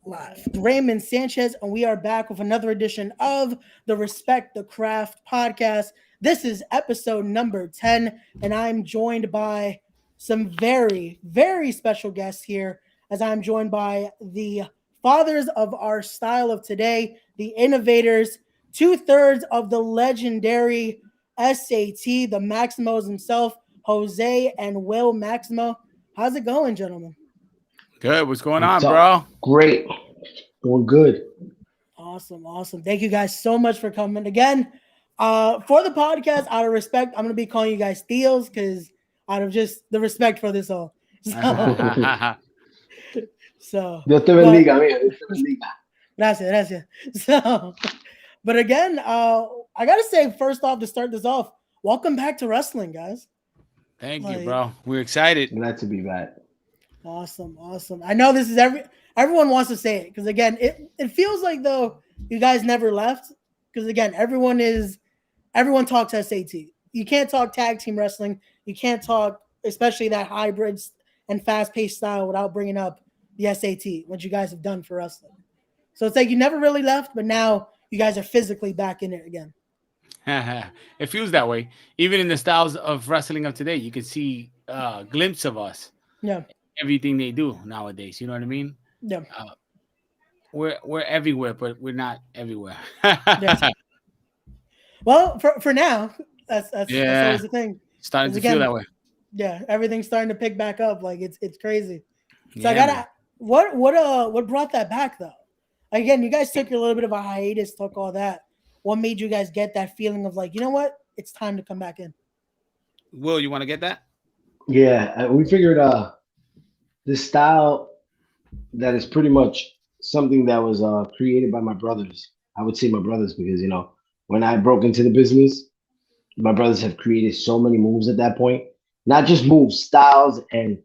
Live. Raymond Sanchez, and we are back with another edition of the Respect the Craft podcast. This is episode number 10, and I'm joined by some very, very special guests here, as I'm joined by the fathers of our style of today, the innovators, two-thirds of the legendary SAT, the Maximos himself, Jose and Will Maximo. How's it going, gentlemen? Good. What's going What's on, up? bro? Great. Doing good. Awesome, awesome. Thank you guys so much for coming again. For the podcast, out of respect, I'm gonna be calling you guys Theos because out of just the respect for this all. So, Dios te but bendiga, amigo. Dios te bendiga. gracias. So, but again, I gotta say first off to start this off, welcome back to wrestling, guys. Thank you, Like, bro. We're excited. Glad to be back. Awesome. I know this is everyone wants to say it because again, it feels like though you guys never left because again, everyone talks SAT. You can't talk tag team wrestling. You can't talk especially that hybrids and fast paced style without bringing up the SAT, what you guys have done for wrestling. So it's like you never really left, but now you guys are physically back in it again. It feels that way. Even in the styles of wrestling of today, you can see a glimpse of us. Yeah. Everything they do nowadays. You know what I mean? Yeah. We're everywhere, but we're not everywhere. Yes. Well, for now, that's always the thing. Starting to Again, feel that way. Yeah, everything's starting to pick back up. Like it's crazy. So Yeah, I gotta man. what brought that back though? Again, you guys took a little bit of a hiatus, took all that. What made you guys get that feeling of like, you know what? It's time to come back in. Will, you want to get that? Yeah, we figured this style that is pretty much something that was created by my brothers. I would say my brothers because when I broke into the business, my brothers have created so many moves at that point. Not just moves, styles, and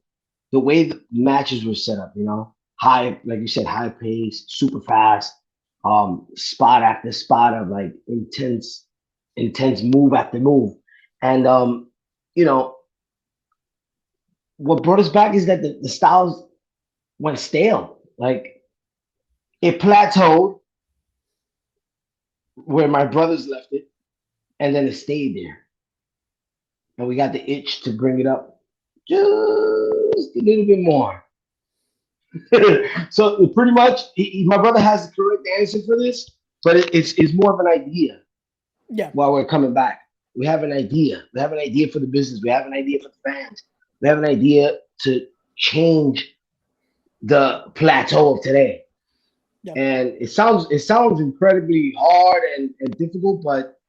the way the matches were set up. High, like you said, high pace, super fast, spot after spot of like intense move after move, and you know what brought us back is that the styles went stale. Like it plateaued where my brothers left it, and then it stayed there. And we got the itch to bring it up just a little bit more. So pretty much, my brother has the correct answer for this, but it's more of an idea. Yeah. While we're coming back, we have an idea. We have an idea for the business. We have an idea for the fans. We have an idea to change the plateau of today. Yeah. And it sounds incredibly hard and difficult, but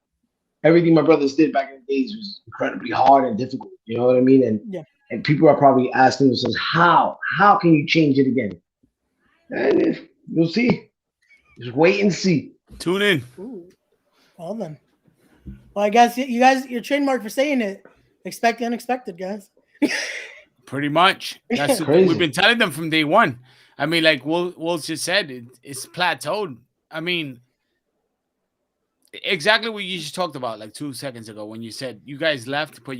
everything my brothers did back in the days was incredibly hard and difficult. You know what I mean? And people are probably asking themselves, how can you change it again? And you'll see. Just wait and see. Tune in. Ooh. Well then. Well, I guess you guys, your trademark for saying it, expect the unexpected, guys. Pretty much. That's Crazy. we've been telling them from day one. I mean, like Will just said, it's plateaued. I mean, exactly what you just talked about like 2 seconds ago when you said you guys left, but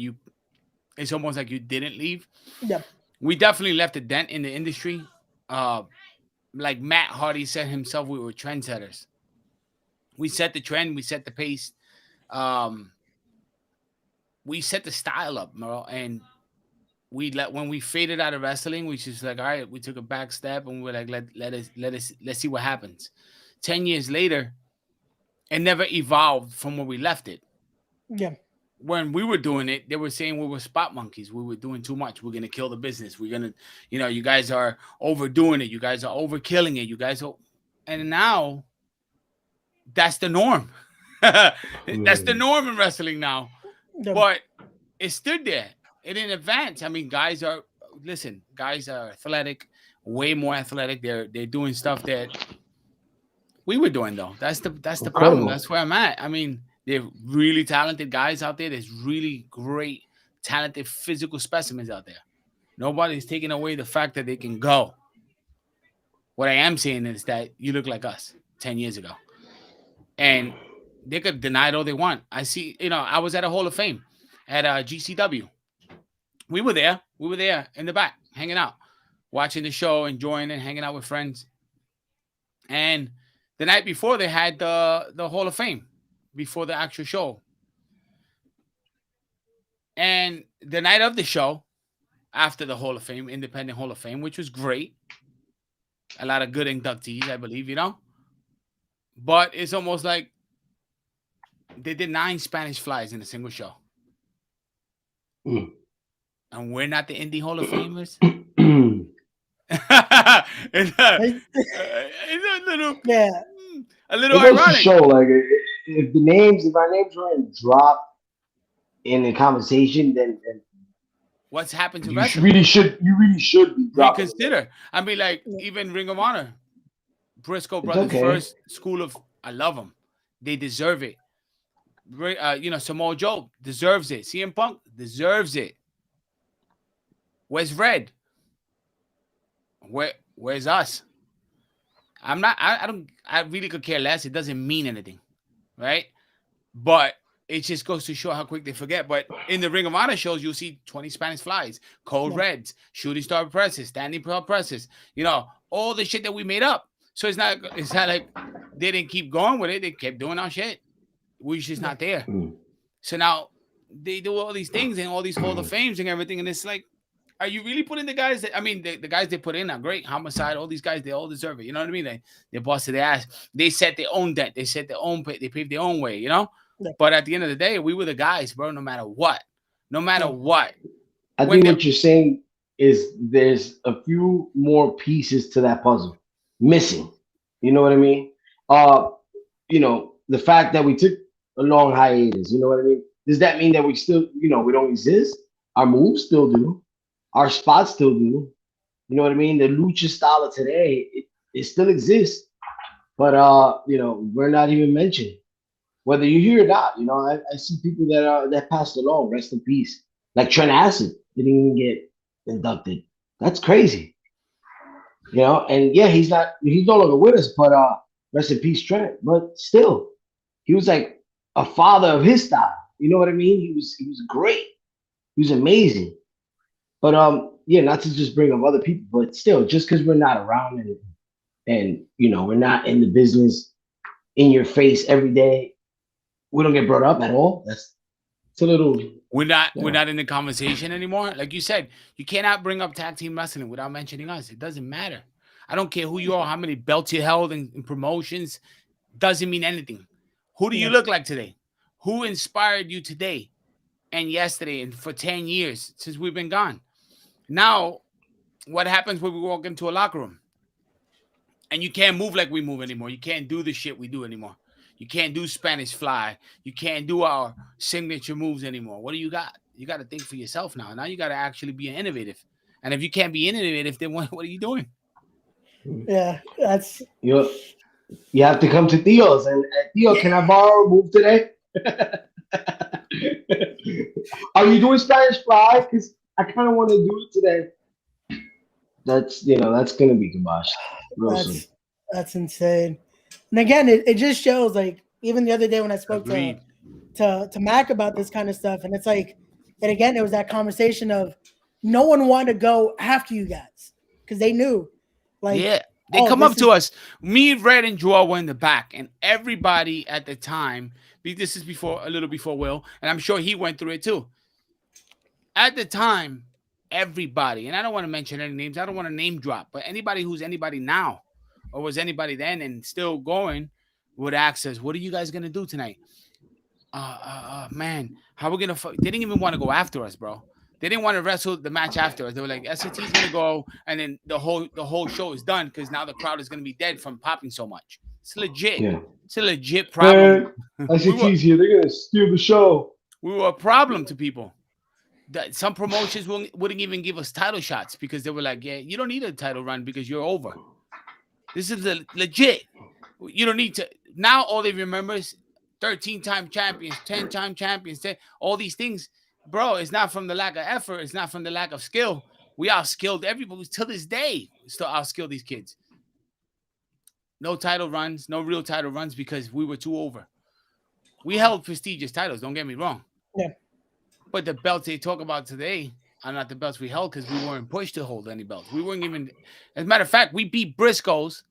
it's almost like you didn't leave. Yeah. We definitely left a dent in the industry. Like Matt Hardy said himself, we were trendsetters. We set the trend, we set the pace, we set the style up, bro. And when we faded out of wrestling, we just like, all right, we took a back step and we were like, let's see what happens. 10 years later, it never evolved from where we left it. Yeah. When we were doing it, they were saying we were spot monkeys. We were doing too much. We're gonna kill the business. We're gonna, you guys are overdoing it. You guys are overkilling it. And now that's the norm. That's the norm in wrestling now. Yeah. But it stood there. It didn't advance. I mean, guys are athletic, way more athletic. They're doing stuff that we were doing though. That's the problem. That's where I'm at. I mean, they're really talented guys out there. There's really great, talented physical specimens out there. Nobody's taking away the fact that they can go. What I am saying is that you look like us 10 years ago. And they could deny it all they want. I see, I was at a Hall of Fame at GCW. We were there in the back, hanging out, watching the show, enjoying it, hanging out with friends. And the night before, they had the Hall of Fame before the actual show. And the night of the show, after the Hall of Fame, Independent Hall of Fame, which was great. A lot of good inductees, I believe, But it's almost like they did 9 Spanish flies in a single show. Mm. And we're not the Indie Hall of Famers. It's a little, Yeah. a little It goes to ironic. show, like, if our names weren't dropped in the conversation, then What's happened to you wrestling? really should be dropping. Reconsider. I mean, like, even Ring of Honor, Briscoe It's Brothers' okay. first school of, I love them. They deserve it. Samoa Joe deserves it. CM Punk deserves it. Where's Red? Where's us? I'm not. I really could care less. It doesn't mean anything, right? But it just goes to show how quick they forget. But in the Ring of Honor shows, you'll see 20 Spanish flies, cold reds, shooting star presses, standing tall presses. All the shit that we made up. So it's not like they didn't keep going with it. They kept doing our shit. We're just not there. Mm. So now they do all these things and all these Hall of Fames and everything. And it's like, are you really putting the guys that, I mean, the guys they put in are great. Homicide, all these guys, they all deserve it. You know what I mean? They busted their ass. They set their own dent. They set their own, they paved their own way, Yeah. But at the end of the day, we were the guys, bro, no matter what. No matter what. I think what you're saying is there's a few more pieces to that puzzle missing. You know what I mean? The fact that we took a long hiatus, you know what I mean? Does that mean that we still, we don't exist? Our moves still do. Our spots still do. You know what I mean? The lucha style of today, it still exists. But we're not even mentioned. Whether you hear it or not, I see people that passed along, rest in peace. Like Trent Acid didn't even get inducted. That's crazy. And yeah, he's no longer with us, but rest in peace, Trent. But still, he was like a father of his style. You know what I mean? He was great. He was amazing. But not to just bring up other people, but still, just because we're not around and we're not in the business in your face every day, we don't get brought up at all. It's a little. We're not in the conversation anymore. Like you said, you cannot bring up tag team wrestling without mentioning us. It doesn't matter. I don't care who you are, how many belts you held in promotions. Doesn't mean anything. Who do you look like today? Who inspired you today and yesterday and for 10 years since we've been gone? Now, what happens when we walk into a locker room? And you can't move like we move anymore. You can't do the shit we do anymore. You can't do Spanish fly. You can't do our signature moves anymore. What do you got? You got to think for yourself now. Now you got to actually be innovative. And if you can't be innovative, then what are you doing? Yeah, that's... You have to come to Theo's. And Theo, can I borrow a move today? Are you doing Spanish fly? Because I kind of want to do it today. That's going to be kibosh. That's insane. And again, it just shows, like, even the other day when I spoke to Mac about this kind of stuff, and it's like, and again, it was that conversation of no one wanted to go after you guys because they knew, like, they come up to us. Me, Red, and Joel were in the back, and everybody at the time. This is a little before Will, and I'm sure he went through it too. At the time, everybody, and I don't want to mention any names. I don't want to name drop, but anybody who's anybody now, or was anybody then and still going, would ask us, "What are you guys gonna do tonight?" Man, how we gonna? They didn't even want to go after us, bro. They didn't want to wrestle the match after us. They were like, "SCT's gonna go, and then the whole show is done because now the crowd is gonna be dead from popping so much." It's legit. Yeah. It's a legit problem. SCT's here. They're gonna steal the show. We were a problem to people. Some promotions wouldn't even give us title shots because they were like, "Yeah, you don't need a title run because you're over." This is legit. You don't need to. Now all they remember is 13-time champions, 10-time champions, all these things. Bro, it's not from the lack of effort. It's not from the lack of skill. We outskilled everybody to this day. We still outskill these kids. No title runs, no real title runs because we were too over. We held prestigious titles, don't get me wrong. Yeah. But the belts they talk about today are not the belts we held because we weren't pushed to hold any belts. We weren't even, as a matter of fact, we beat Briscoes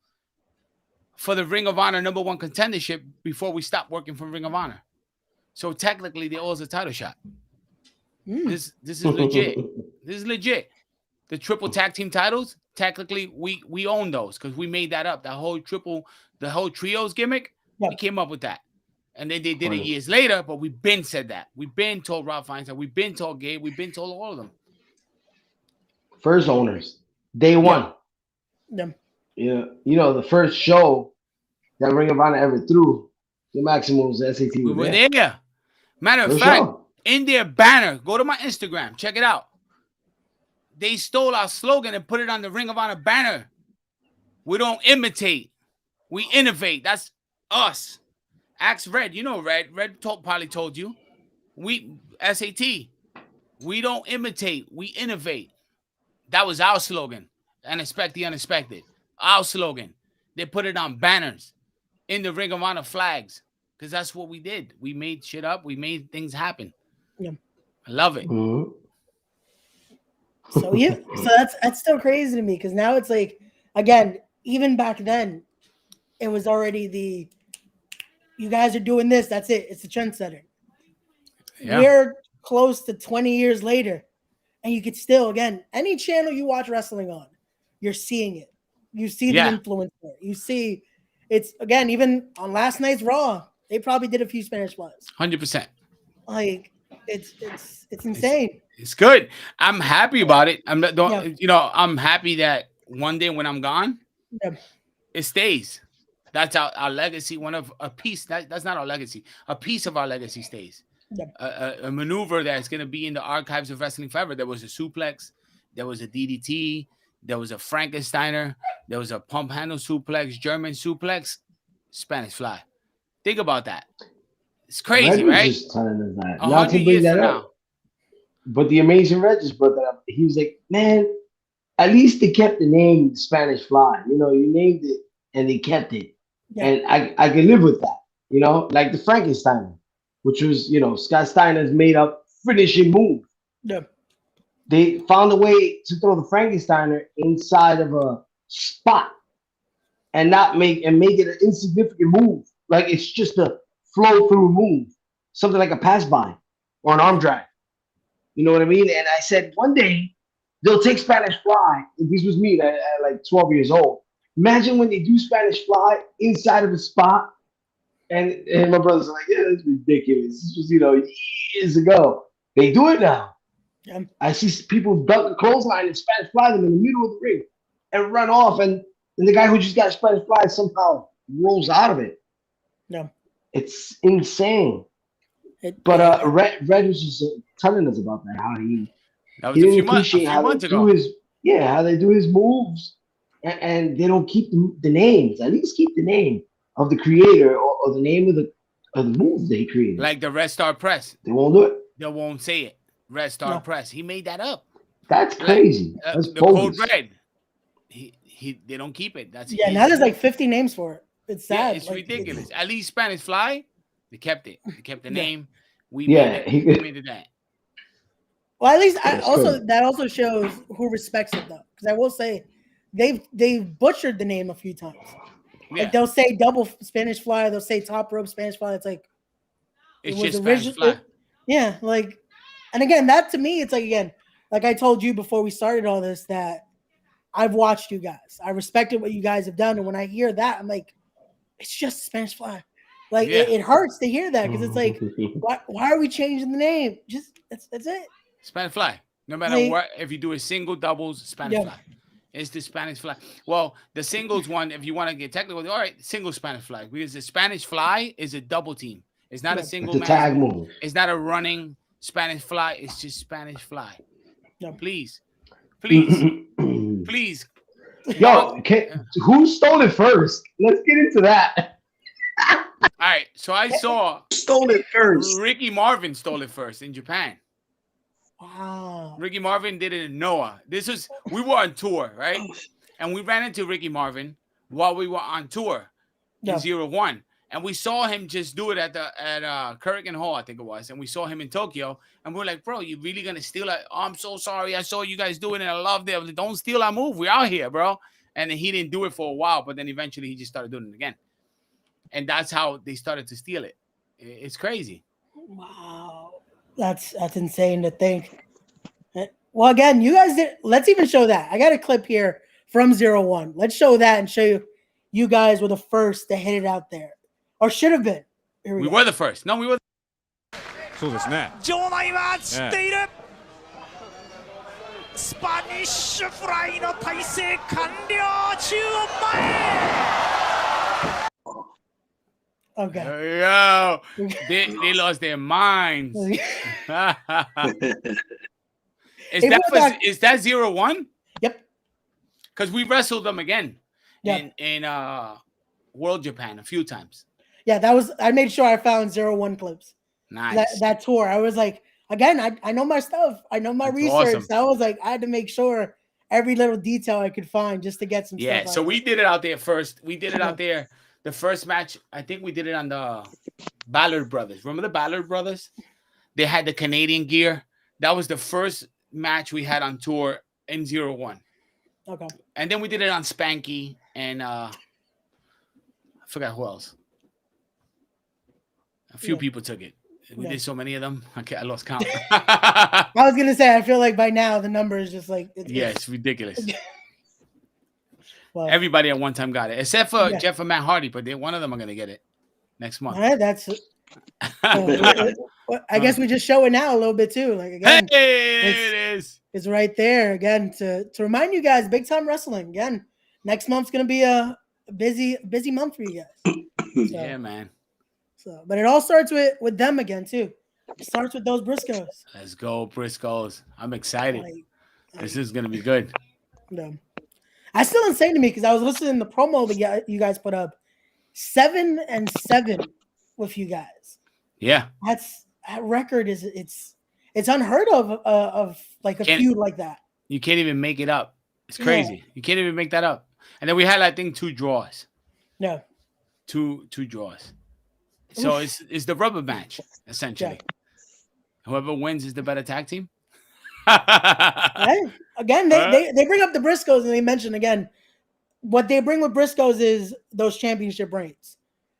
for the Ring of Honor #1 contendership before we stopped working for Ring of Honor. So technically, they owe us a title shot. This is legit. This is legit. The triple tag team titles, technically, we own those because we made that up. The whole trios gimmick, we came up with that. And then they did it years later, but we've been said that. We've been told Rob Feinstein. We've been told Gabe. We've been told all of them. First owners, day one. Yeah. Yeah, you know, the first show that Ring of Honor ever threw, the Maximum's SAT. We were there. Matter of fact, in their banner, go to my Instagram, check it out. They stole our slogan and put it on the Ring of Honor banner. We don't imitate, we innovate. That's us. Ask Red. You know Red. Red probably told you. We SAT. We don't imitate, we innovate. That was our slogan. And expect the unexpected. Our slogan. They put it on banners in the Ring of Honor flags because that's what we did. We made shit up. We made things happen. Yeah. I love it. Mm-hmm. So yeah, so that's still crazy to me because now it's like, again, even back then, it was already you guys are doing this. That's it. It's the trendsetter. Yeah. We're close to 20 years later, and you could still, again, any channel you watch wrestling on, you're seeing it. You see the influence there. You see it's, again, even on last night's Raw, they probably did a few Spanish flies. 100%. Like it's insane. It's good. I'm happy about it. I'm happy that one day when I'm gone, it stays. That's our legacy. A piece. That's not our legacy. A piece of our legacy stays. A maneuver that's going to be in the archives of wrestling forever. There was a suplex. There was a DDT. There was a Frankensteiner. There was a pump handle suplex, German suplex, Spanish fly. Think about that. It's crazy, right? Just telling us that. Not to bring that up. But the Amazing Red just brought that up. He was like, man, at least they kept the name Spanish Fly. You know, you named it and they kept it. Yeah. And I can live with that. You know, like the Frankensteiner, which was, you know, Scott Steiner's made up finishing move. Yeah. They found a way to throw the Frankensteiner inside of a spot and make it an insignificant move. Like it's just a flow through move, something like a pass by or an arm drag. You know what I mean? And I said, one day they'll take Spanish Fly. If this was me at like 12 years old. Imagine when they do Spanish Fly inside of a spot. And my brothers are like, yeah, that's ridiculous. This was, you know, years ago. They do it now. Yeah. I see people duck a clothesline and Spanish Fly them in the middle of the ring and run off. And the guy who just got Spanish Fly somehow rolls out of it. Yeah. It's insane. But Red was just telling us about that, how he didn't appreciate how they do his moves, and they don't keep the names. At least keep the name of the creator or the name of the move they created. Like the Red Star Press. They won't do it. They won't say it. Red Star Press. He made that up. That's crazy. That's the Code Red. They don't keep it. That's now there's like 50 names for it. It's sad. Yeah, it's ridiculous. At least Spanish Fly, they kept it. They kept the name. We made it that. Well, at least that also shows who respects it though. Because I will say they've butchered the name a few times. Yeah. Like they'll say double Spanish Fly, they'll say top rope Spanish Fly. It's like it's just Spanish Fly. Yeah, like, and again, that to me, it's like, again, like I told you before we started all this, that I've watched you guys. I respected what you guys have done. And when I hear that, I'm like, it's just Spanish Fly. Like, it hurts to hear that because it's like, why are we changing the name? Just, that's it. Spanish Fly. No matter what, if you do a single, doubles, Spanish Fly. It's the Spanish Fly. Well, the singles one, if you want to get technical, all right, single Spanish Fly. Because the Spanish Fly is a double team. It's not a single tag move. It's not a running Spanish Fly. It's just Spanish Fly. No. Please. Yo, who stole it first? Let's get into that. All right. So I saw stole it first. Ricky Marvin stole it first in Japan. Wow. Ricky Marvin did it in Noah. We were on tour, right? And we ran into Ricky Marvin while we were on tour in 01. And we saw him just do it at Kurikan Hall, I think it was. And we saw him in Tokyo. And we're like, bro, you really going to steal it? Oh, I'm so sorry. I saw you guys doing it. I loved it. Don't steal our move. We're out here, bro. and then he didn't do it for a while, but then eventually he just started doing it again, and that's how they started to steal it. It's crazy. Wow, that's insane to think. Well, again, you guys did. Let's even show that. I got a clip here from 01. Let's show that and show you guys were the first to hit it out there, or should have been. Here We go. were the first. No, we were. そうですね。場内は散っている、スパニッシュフライの体勢完了、中央前。 Okay. Yo, they lost their minds. Is that 01? Yep. Because we wrestled them again Yeah. in World Japan a few times. Yeah, that was. I made sure I found 01 clips. Nice. That tour. I was like, again, I know my stuff. I know my That's research. awesome. So I was like, I had to make sure every little detail I could find just to get some stuff. Yeah, so out. we did it out there first. We did it out there. The first match, I think we did it on the Ballard Brothers. Remember the Ballard Brothers? They had the Canadian gear. That was the first match we had on tour in 01. Okay. And then we did it on Spanky and I forgot who else. A few people took it. We did so many of them. Okay, I lost count. I was gonna say, I feel like by now the number is just like it's ridiculous. Well, Everybody at one time got it, except for Jeff and Matt Hardy, but one of them are gonna get it next month. all right, that's. I guess we just show it now a little bit too. Like again, it is. It's right there again to remind you guys. Big time wrestling again. Next month's gonna be a busy month for you guys. So, Yeah, man. So, but it all starts with them again too. It starts with those Briscoes. Let's go, Briscoes. I'm excited. Like, This is gonna be good. no. That's still insane to me because I was listening to the promo that you guys put up. 7-7 with you guys. Yeah. That record is it's unheard of like a feud like that. You can't even make it up. It's crazy. You can't even make that up. And then we had, I think, 2 draws. No. Two draws. So it's the rubber match, essentially. Yeah. Whoever wins is the better tag team. Right? Again, they bring up the Briscoes and they mention again what they bring with Briscoes is those championship reigns.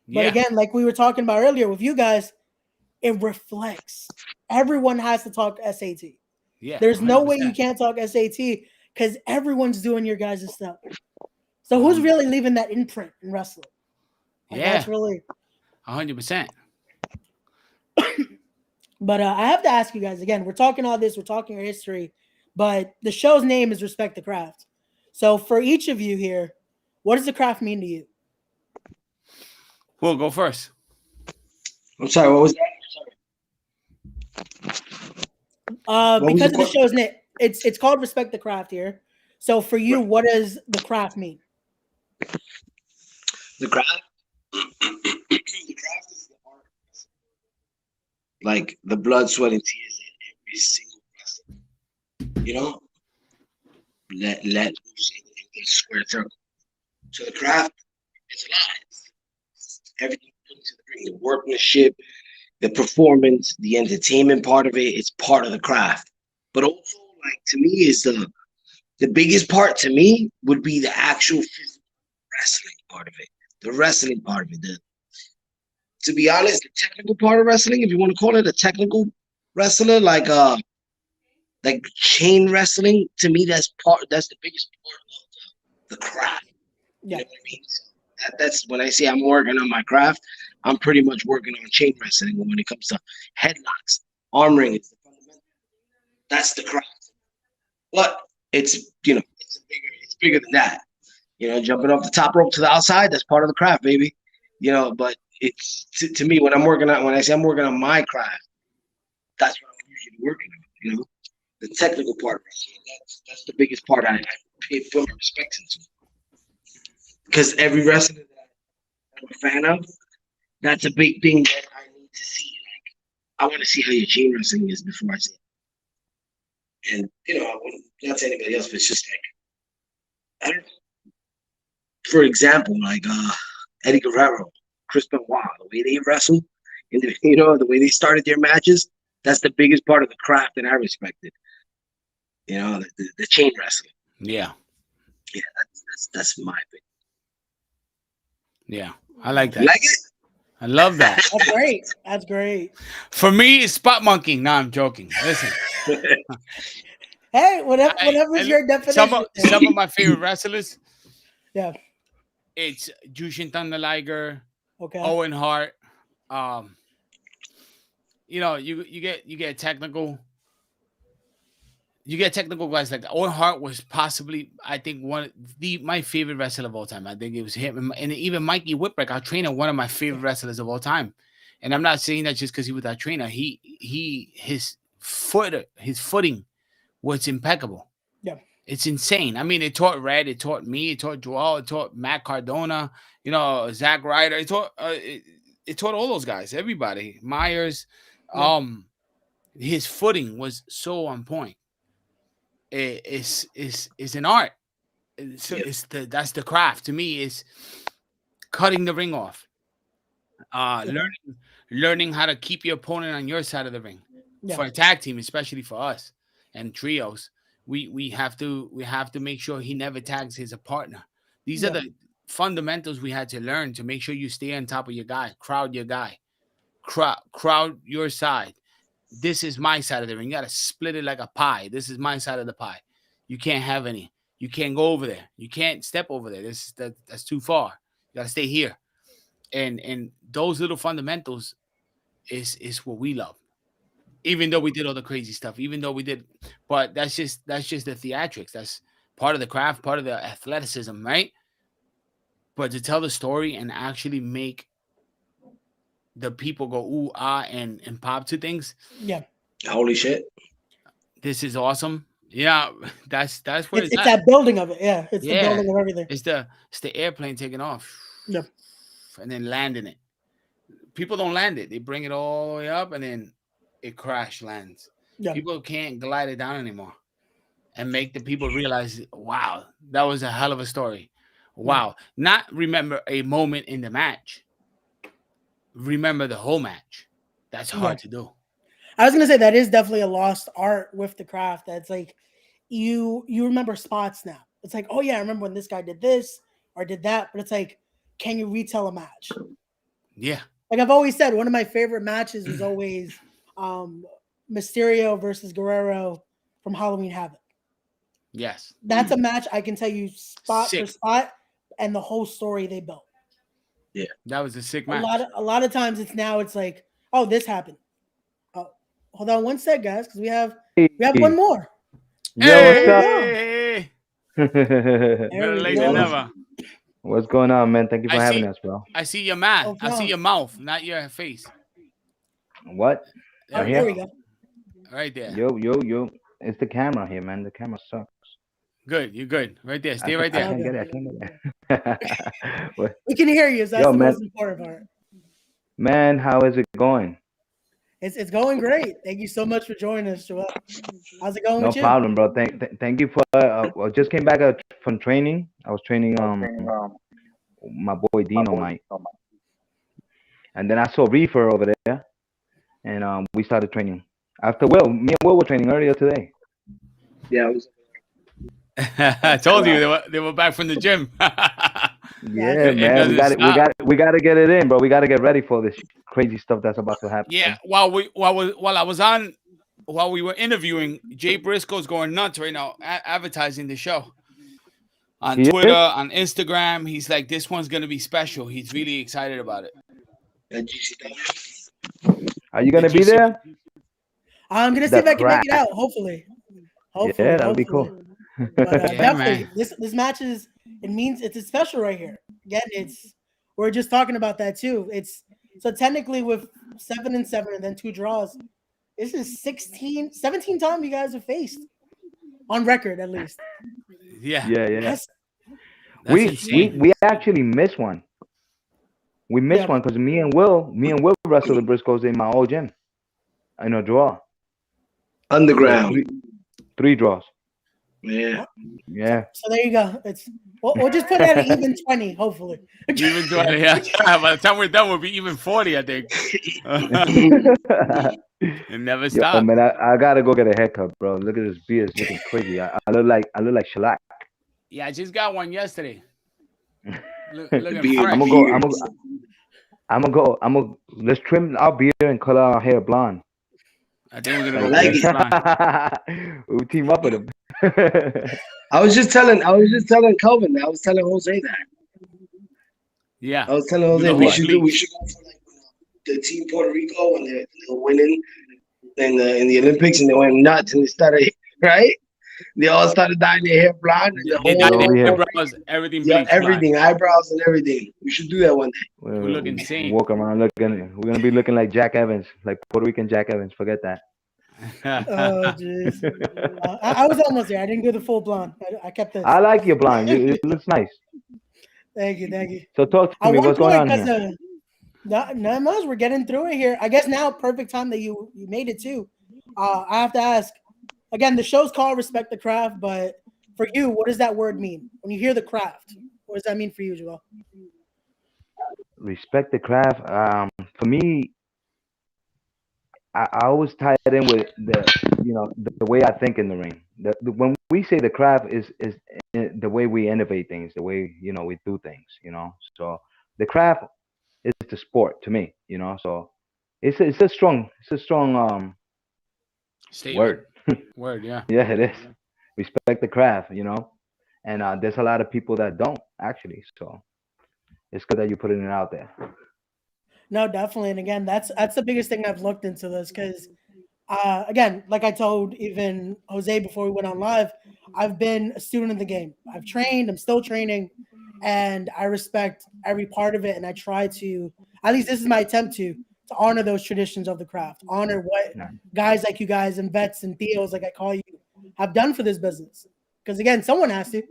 But again, like we were talking about earlier with you guys, it reflects. Everyone has to talk SAT. Yeah, there's 100%. No way 100%. you can't talk SAT because everyone's doing your guys' stuff. So who's really leaving that imprint in wrestling? Like that's really 100%. But I have to ask you guys again. We're talking all this. We're talking our history, but the show's name is Respect the Craft. So for each of you here, what does the craft mean to you? We'll go first. I'm sorry. What was that? Because of the show's name, it's called Respect the Craft here. So for you, what does the craft mean? The craft. The craft is the art. Like the blood, sweat, and tears in every single wrestler. You know, let loose in a square circle. So the craft is lives. Everything you put into the ring, the workmanship, the performance, the entertainment part of it. It's part of the craft. But also, like to me, is the biggest part to me would be the actual physical wrestling part of it. The wrestling part of it. To be honest, the technical part of wrestling, if you want to call it a technical wrestler, like chain wrestling, to me that's the biggest part of the craft. Yeah. You know what I mean? So that's when I say I'm working on my craft, I'm pretty much working on chain wrestling. When it comes to headlocks, arm ring is the fundamental. That's the craft. But it's bigger than that. You know, jumping off the top rope to the outside, that's part of the craft, baby. You know, but it's to me when I say I'm working on my craft, that's what I'm usually working on. You know, the technical part of wrestling. That's the biggest part I put my respect into. Because every wrestler that I'm a fan of, that's a big thing that I need to see. Like, I want to see how your chain wrestling is before I see it. And you know, I wouldn't not to anybody else, but it's just like I don't know. For example, like Eddie Guerrero, Chris Benoit, the way they wrestle, and the way they started their matches, that's the biggest part of the craft that I respected. You know, the chain wrestling. Yeah. Yeah, That's my opinion. Yeah, I like that. You like it? I love that. That's great. That's great. For me, it's spot monkeying. No, I'm joking. Listen, Hey, whatever's your definition. some of my favorite wrestlers. Yeah. It's Jushin Thunder Liger, Okay. Owen Hart. You know, you get technical. You get technical guys like that. Owen Hart was possibly, I think, my favorite wrestler of all time. I think it was him, and even Mikey Whipwreck, our trainer, one of my favorite wrestlers of all time. And I'm not saying that just because he was our trainer. His footing was impeccable. Yeah, it's insane. I mean, it taught Red, it taught me, it taught Joel, it taught Matt Cardona, Zack Ryder. It taught all those guys, everybody, Myers. Yeah. His footing was so on point. It's an art. That's the craft. To me, is cutting the ring off. Learning how to keep your opponent on your side of the ring. Yeah. For a tag team, especially for us and trios, we have to make sure he never tags his partner. These are the fundamentals we had to learn to make sure you stay on top of your guy, crowd your guy, crowd your side. This is my side of the ring. You got to split it like a pie. This is my side of the pie. You can't have any. You can't go over there. You can't step over there. That's too far. You got to stay here. And those little fundamentals is what we love. Even though we did all the crazy stuff, but that's just the theatrics. That's part of the craft, part of the athleticism, right? But to tell the story and actually make the people go ooh ah and pop to things. Yeah. Holy shit! This is awesome. Yeah, that's what it's that building of it. Yeah, it's the building of everything. It's the airplane taking off. Yeah. And then landing it. People don't land it. They bring it all the way up and then it crash lands. Yeah. People can't glide it down anymore and make the people realize, wow, that was a hell of a story. Wow. Not remember a moment in the match. Remember the whole match. That's hard to do. I was gonna say that is definitely a lost art with the craft. That's like you remember spots now. It's like, oh yeah, I remember when this guy did this or did that, but it's like, can you retell a match? Yeah. Like I've always said, one of my favorite matches is always Mysterio versus Guerrero from Halloween Havoc. Yes. That's a match I can tell you spot Sick. for spot and the whole story they built. Yeah. That was a sick match. A lot of times it's like, oh, this happened. Oh, hold on one sec, guys, because we have one more. Hey! There we go. Never. What's going on, man? Thank you for having us, bro. I see your mouth. Oh, no. I see your mouth, not your face. What? There here? we go. Right there. Yo. It's the camera here, man. The camera sucks. Good. You're good. Right there. Stay right there. I can't get it. We can hear you. So that's the most important part. Man, how is it going? It's going great. Thank you so much for joining us, Joel. How's it going with you? No problem, bro. Thank you for. I just came back from training. I was training my boy Dino night, and then I saw Reefer over there, and we started training. After me and Will were training earlier today. Yeah, it was. I told you they were back from the gym. Yeah, man, we got to get it in, bro. We got to get ready for this crazy stuff that's about to happen. Yeah, while we were interviewing, Jay Briscoe's going nuts right now, advertising the show on Twitter, on Instagram. He's like, this one's gonna be special. He's really excited about it. Are you gonna be there? I'm gonna see if I can make it out. Hopefully, yeah, that'll be cool. But definitely, this match it's special right here. Again, we're just talking about that too. So technically with 7-7 and then 2 draws, this is 17 times you guys have faced on record at least. Yeah. That's We actually missed one. We missed one because me and Will wrestled the Briscoes in my old gym. I know, draw. Underground. 3 draws. Yeah. So there you go. We'll just put it at an even 20, hopefully. Even 20, yeah. By the time we're done, we'll be even 40, I think. It never stops. Man, I gotta go get a haircut, bro. Look at this beard, it's looking crazy. I look like shellac. Yeah, I just got one yesterday. Looking Beard, fresh. I'm gonna let's trim our beard and color our hair blonde. I think we're gonna I go like bleach it. blonde. We'll team up with him. I was just telling Calvin. I was telling Jose that. Yeah. I was telling Do Jose the we whole should bleach. go for like the team Puerto Rico when they're winning in the Olympics and they went nuts and they started right. They all started dyeing their hair blonde and the They dyed whole their yeah. eyebrows, everything yeah, bleach blonde. everything, eyebrows and everything. We should do that one day. We look insane. Walk around looking. We're gonna be looking like Jack Evans, like Puerto Rican Jack Evans. Forget that. Oh, jeez. I was almost there. I didn't do the full blonde. I kept this. I like your blonde. It looks nice. Thank you. So talk to At me. one What's going point, on because here? none of us, we're getting through it here. I guess now, perfect time that you made it too. I have to ask again. The show's called "Respect the Craft," but for you, what does that word mean when you hear the craft? What does that mean for you, Joel? Respect the craft. For me, I always tie it in with the way I think in the ring. When we say the craft is the way we innovate things, the way we do things. So the craft is the sport to me. So it's a strong Statement. word. Word, yeah. Yeah, it is. Respect the craft. And there's a lot of people that don't actually. So it's good that you're putting it out there. No, definitely. And again, that's the biggest thing I've looked into this because, again, like I told even Jose before we went on live, I've been a student of the game. I've trained. I'm still training, and I respect every part of it. And I try to, at least this is my attempt to honor those traditions of the craft, honor what Yeah. guys like you guys and vets and theos, like I call you, have done for this business. Because again, someone has to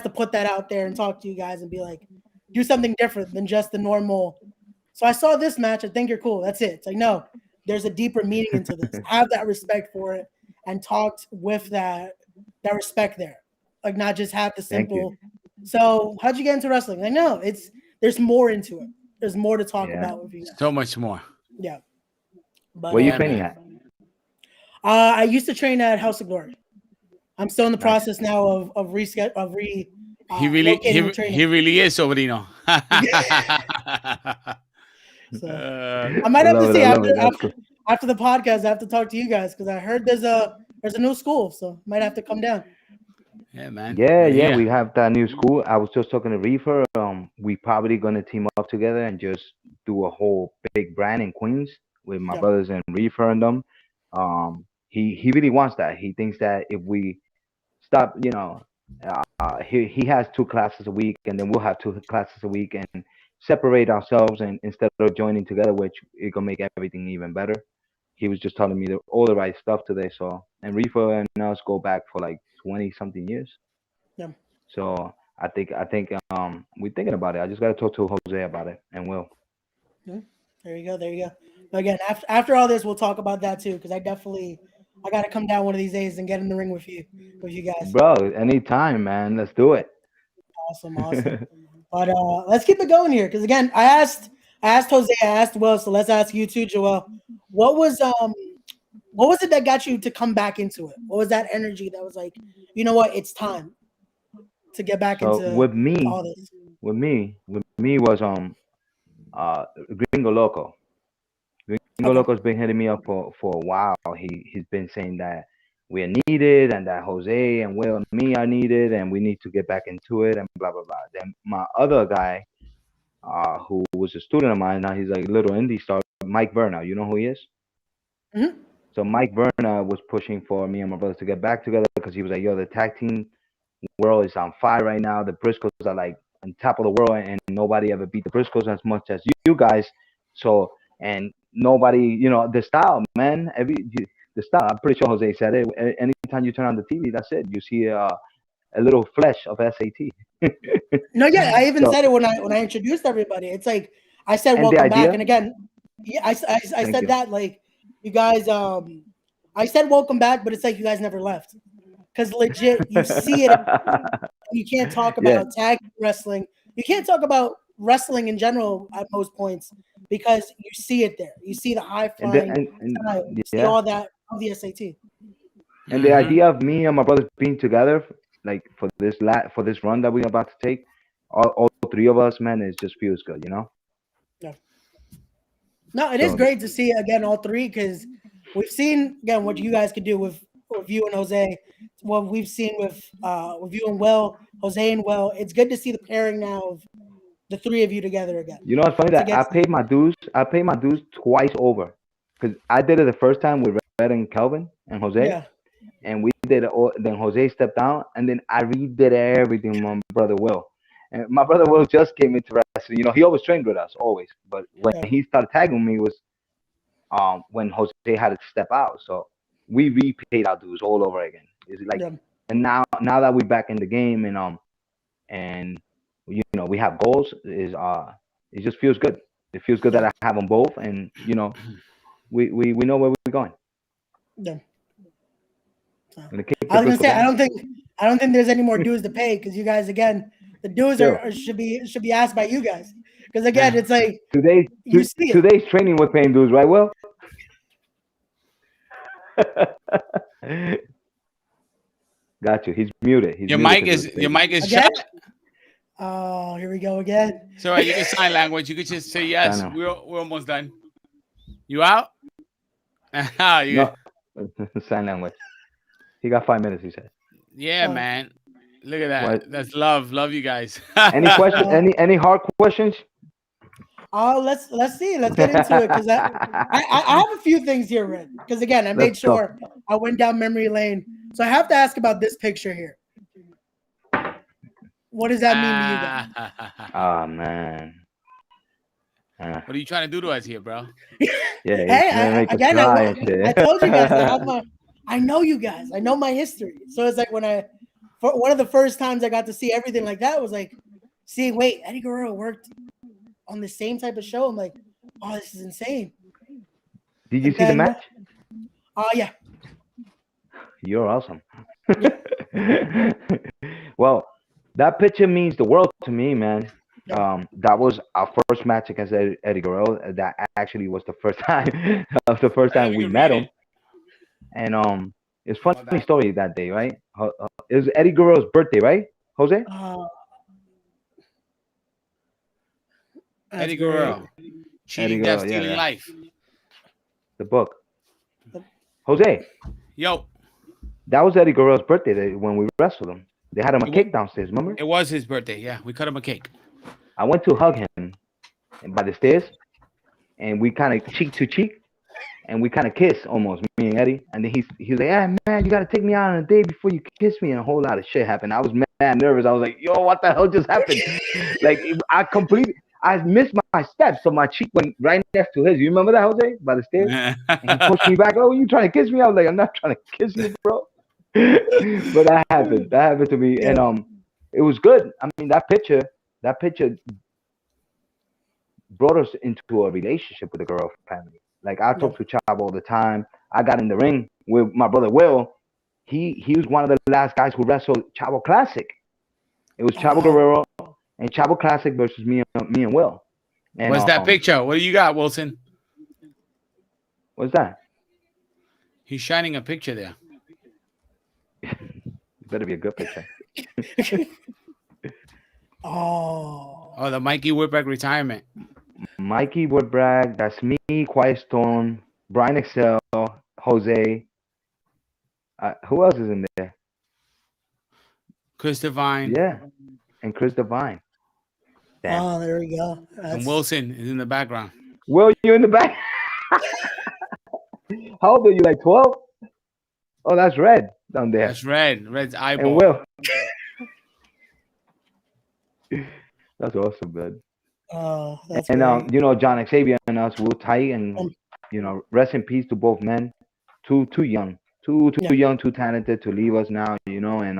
put that out there and talk to you guys and be like, do something different than just the normal. So I saw this match. I think you're cool. That's it. It's like, no, there's a deeper meaning into this. Have that respect for it and talked with that respect there. Like not just have the Thank simple. So how'd you get into wrestling? I know there's more into it. There's more to talk Yeah. about with you guys. So much more. Yeah. But Where are you Yeah, training man. at? I used to train at House of Glory. I'm still in the Nice. process now of He locating and training. really is sobrino. So I might have to say after the podcast, I have to talk to you guys because I heard there's a new school, so might have to come down. Yeah, man. Yeah, we have that new school. I was just talking to Reefer. We probably gonna team up together and just do a whole big brand in Queens with my Yeah. brothers and Reefer and them. He really wants that. He thinks that if we stop, he has 2 classes a week, and then we'll have 2 classes a week, and separate ourselves, and instead of joining together, which it gonna make everything even better. He was just telling me all the right stuff today. So, and Reefer and us go back for like 20 something years. Yeah. So I think we're thinking about it. I just gotta talk to Jose about it, and Will. There you go. But again, after all this, we'll talk about that too because I got to come down one of these days and get in the ring with you guys. Bro, anytime, man. Let's do it. Awesome. But let's keep it going here because again, I asked Jose, I asked Will, so let's ask you too, Joel. What was it that got you to come back into it? What was that energy that was like, you know what, it's time to get back So into with me all this? was Gringo Loco. Gringo Loco's been hitting me up for a while. He's been saying that we are needed and that Jose and Will and me are needed and we need to get back into it and blah blah blah. Then my other guy, who was a student of mine, now he's like a little indie star, Mike Verna. You know who he is? Mhm. So Mike Verna was pushing for me and my brothers to get back together because he was like, yo, the tag team world is on fire right now. The Briscoes are like on top of the world, and nobody ever beat the Briscoes as much as you guys. So, and nobody, the style, man. The style. I'm pretty sure Jose said it. Anytime you turn on the TV, that's it. You see a little flesh of SAT. No, yeah, I even So- said it when I introduced everybody. It's like I said, And the welcome back, idea- and again, yeah, I said you. that like you guys. I said welcome back, but it's like you guys never left because legit, you see it. You can't talk about tag wrestling. You can't talk about wrestling in general at most points because you see it there. You see the high flying style. You see all that of the SAT. And the idea of me and my brothers being together like for this run that we're about to take, all three of us, man, it just feels good, you know. Yeah. No, it is So great to see again all three because we've seen again what you guys could do with you and Jose. What we've seen with you and Will, Jose and Will. It's good to see the pairing now of the three of you together again. you know, it's funny To that get I paid my dues. I paid my dues twice over because I did it the first time with Red and Kelvin and Jose, yeah, and we did it. Then Jose stepped down, and then I redid everything with my brother Will. And my brother Will just came into wrestling. You know, he always trained with us, always. But when yeah, he started tagging me was when Jose had to step out. So we repaid our dues all over again. It's like, yeah, and now that we're back in the game and you know we have goals, it just feels good. It feels good that I have them both, and you know we know where we're going. yeah. Gonna kick I the was gonna say bristle down. I don't think there's any more dues to pay because you guys again the dues Still, should be asked by you guys because again it's like today's you see it. today's training with paying dues, right? Well, got you. He's muted. He's Your muted mic 'cause is your mic is Again? shut. Oh, here we go again. So you can sign language. You could just say yes. I know. We're almost done. You out? No, sign language. He got 5 minutes. He said. Yeah, Oh. man. Look at that. What? That's love. Love you guys. Any question? Any hard questions? Let's see. Let's get into it because I have a few things here, Red. Because again, I made Let's go. sure I went down memory lane, so I have to ask about this picture here. What does that mean to you guys? Oh man. What are you trying to do to us here, bro? Yeah, he's Hey, gonna make us again, cry and shit. I told you guys I know you guys. I know my history. So it's like one of the first times I got to see everything like that was like, see, wait, Eddie Guerrero worked on the same type of show. I'm like, oh, this is insane. Did you And see the then- match? Oh yeah. You're awesome. Well, that picture means the world to me, man. That was our first match against Eddie Guerrero. That actually was the first time, we met him. And it's a funny story that day, right? It was Eddie Guerrero's birthday, right, Jose? Eddie Guerrero. Cheating, Guerrero, Death, Stealing yeah. Life. The book. Jose, Yo, that was Eddie Guerrero's birthday when we wrestled him. They had him a cake downstairs, remember? it was his birthday. Yeah, we cut him a cake. I went to hug him by the stairs, and we kind of cheek to cheek, and we kind of kissed almost, me and Eddie. And then he's like, "Yeah, man, you gotta take me out on a date before you kiss me." And a whole lot of shit happened. I was mad nervous. I was like, "Yo, what the hell just happened?" Like I missed my steps, so my cheek went right next to his. You remember that, Jose, by the stairs? And he pushed me back. "Oh, you trying to kiss me?" I was like, "I'm not trying to kiss you, bro." But that happened. That happened to me, and it was good. I mean, that picture brought us into a relationship with the Guerrero family. Like I talk to Chavo all the time. I got in the ring with my brother Will. He was one of the last guys who wrestled Chavo Classic. It was Chavo Guerrero and Chavo Classic versus me and Will. And, What's that picture? What do you got, Wilson? What's that? He's shining a picture there. Better be a good picture. Oh, the Mikey Whitbeck retirement. Mikey Woodbrag, that's me, Quiet Storm, Brian Excel, Jose. Who else is in there? Chris Devine. Yeah, and Chris Devine. Damn. oh, there we go. And Wilson is in the background. Will, you in the back? How old are you? Like 12? Oh, that's Red down there. That's Red. Red's eyeball. And Will. That's awesome, man. Oh, that's And great. you know, John Xavier and us, we're tight, and you know, rest in peace to both men. Too young, too young, too talented to leave us now. You know, and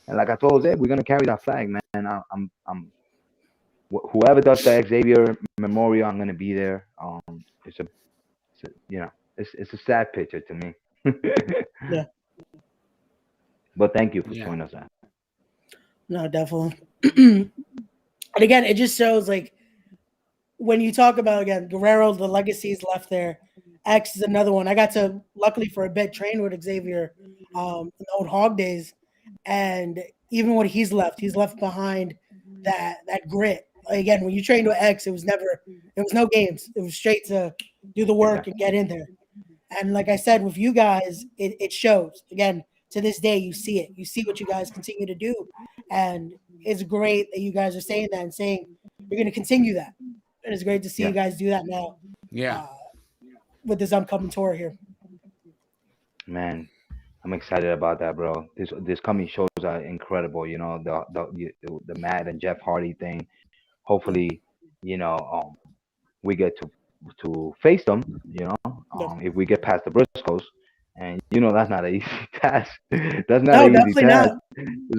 like I told Jose, we're gonna carry that flag, man. Whoever does the Xavier memorial, I'm gonna be there. It's a sad picture to me. Yeah. But thank you for showing us that. No, definitely. And again, it just shows like when you talk about again Guerrero, the legacies left there. X is another one. I got to luckily for a bit train with Xavier in the old Hog days, And even when he's left behind that grit. Again, when you train to X, it was no games. It was straight to do the work and get in there. And like I said, with you guys, it shows. Again, to this day, you see it. You see what you guys continue to do. And it's great that you guys are saying that and saying you're going to continue that. And it's great to see you guys do that now. Yeah. With this upcoming tour here. Man, I'm excited about that, bro. This coming shows are incredible. You know, the Matt and Jeff Hardy thing. Hopefully, you know, we get to face them. You know, if we get past the Briscoes, and you know that's not an easy task. That's not an easy task.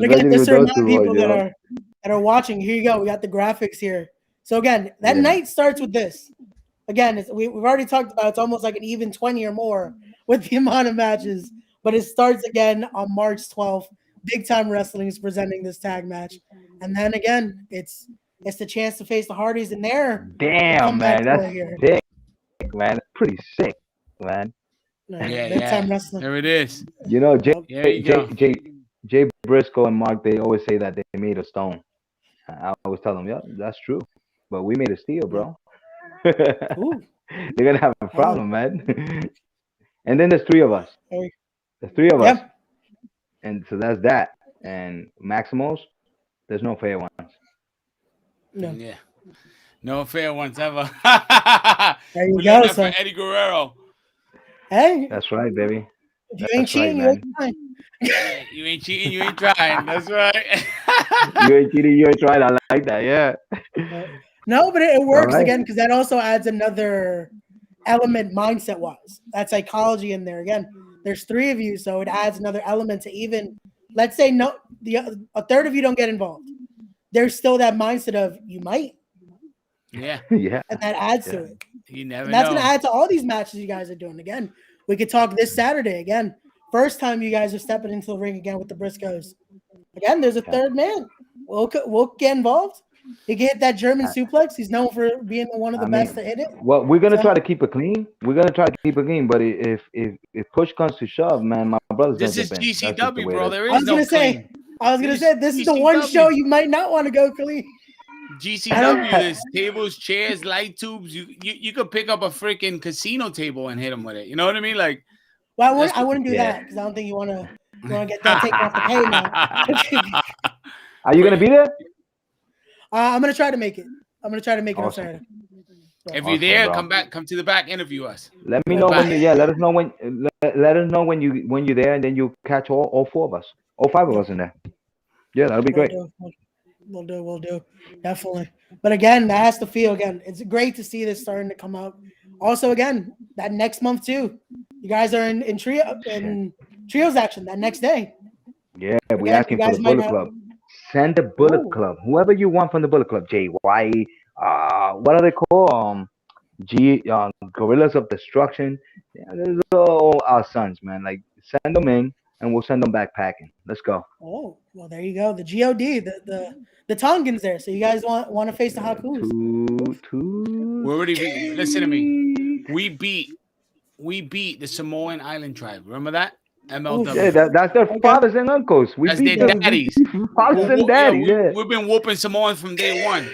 Again, just to remind people that are watching, here you go. We got the graphics here. So again, that night starts with this. Again, we've already talked about it's almost like an even 20 or more with the amount of matches, but it starts again on March 12th. Big Time Wrestling is presenting this tag match, and then again, it's the chance to face the Hardys in there. Damn, man, that's sick, man. That's pretty sick, man. Big Time Wrestling. There it is. You know, Jay Briscoe and Mark, they always say that they made a stone. I always tell them, yeah, that's true, but we made a steel, bro. They're gonna have a problem, man. And then there's three of us. There's three of us. And so that's that. And Maximos, there's no fair ones. No. Yeah. No fair ones ever. There you go, for Eddie Guerrero. Hey. That's right, baby. If you ain't cheating, you ain't trying. You ain't cheating, you ain't trying. That's right. You ain't cheating, you ain't trying. I like that, yeah. No, but it works again because that also adds another element mindset-wise. That psychology in there. Again, there's three of you, so it adds another element to even, let's say a third of you don't get involved. There's still that mindset of you might. Yeah. Yeah. And that adds to it. You never And that's know. going to add to all these matches you guys are doing. Again, we could talk this Saturday. Again, first time you guys are stepping into the ring again with the Briscoes. Again, there's a third man. We'll get involved. He can hit that German suplex. He's known for being one of the best to hit it. Well, we're gonna try to keep it clean. But if push comes to shove, man, my brother's this gonna is jump in. GCW, bro. There I is was gonna say this is the one show you might not want to go clean. GCW, there's tables, chairs, light tubes. You could pick up a freaking casino table and hit them with it. You know what I mean? Like, well, I wouldn't do that because I don't think you want to get that taken off the pay now. Are you gonna be there? I'm gonna try to make it. On Saturday. If you're there, come to the back, interview us. Let me know when let us know when let us know when you're there, and then you catch all four of us, all five of us in there. Yeah, that'll be great. We'll do. Definitely. But again, that has to feel again. It's great to see this starting to come out. Also, again, that next month too. You guys are in trios action that next day. Yeah, we're asking for the Bullet Club. Send the Bullet Club. Whoever you want from the Bullet Club. JY. What are they called? Gorillas of Destruction. Yeah, those are all our sons, man. Like, send them in, and we'll send them back packing. Let's go. Oh, well, there you go. The God, the Tongans there. So you guys want to face the Hakus? We already listen to me. We beat the Samoan Island tribe. Remember that? MLW. Yeah, that's their fathers and uncles. That's their daddies. Fathers and daddies. We've been whooping Samoans from day one.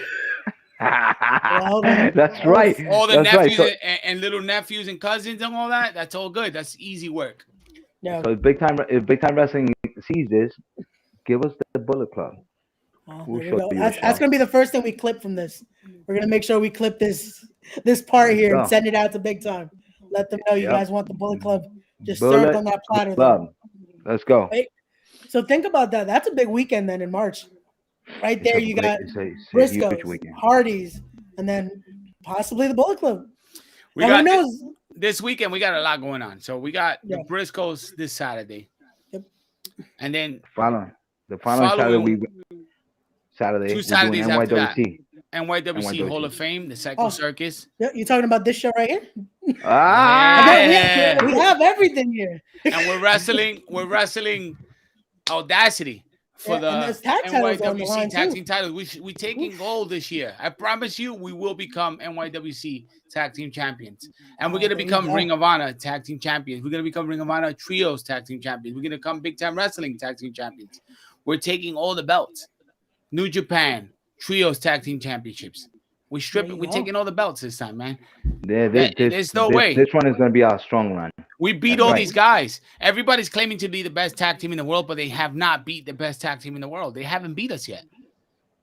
That's right. All the nephews and little nephews and cousins and all that. That's all good. That's easy work. No. So if Big Time Wrestling sees this, give us the Bullet Club. That's gonna be the first thing we clip from this. We're gonna make sure we clip this part here and send it out to Big Time. Let them know you guys want the Bullet Club. Just served on that platter. Let's go. Right? So think about that. That's a big weekend then in March. Right there, you got Briscoes, Hardys, and then possibly the Bullet Club. Who knows? This weekend we got a lot going on. So we got the Briscoes this Saturday. Yep. And then the following Saturday 2 Saturdays after that. NYWC Hall of Fame, the Psycho Circus. Yeah, you talking about this show right here? We have everything here. And we're wrestling Audacity for and the there's tag titles on the NYWC line, tag too. team titles. We taking gold this year. I promise you, we will become NYWC tag team champions, and we're gonna There you become go. Ring of Honor tag team champions. We're gonna become Ring of Honor trios tag team champions. We're gonna become Big Time Wrestling tag team champions. We're taking all the belts. New Japan trios tag team championships. We strip There it. you We're go. taking all the belts this time, man. There's no way. This one is gonna be a strong run. We beat That's all right. these guys. Everybody's claiming to be the best tag team in the world, but they have not beat the best tag team in the world. They haven't beat us yet.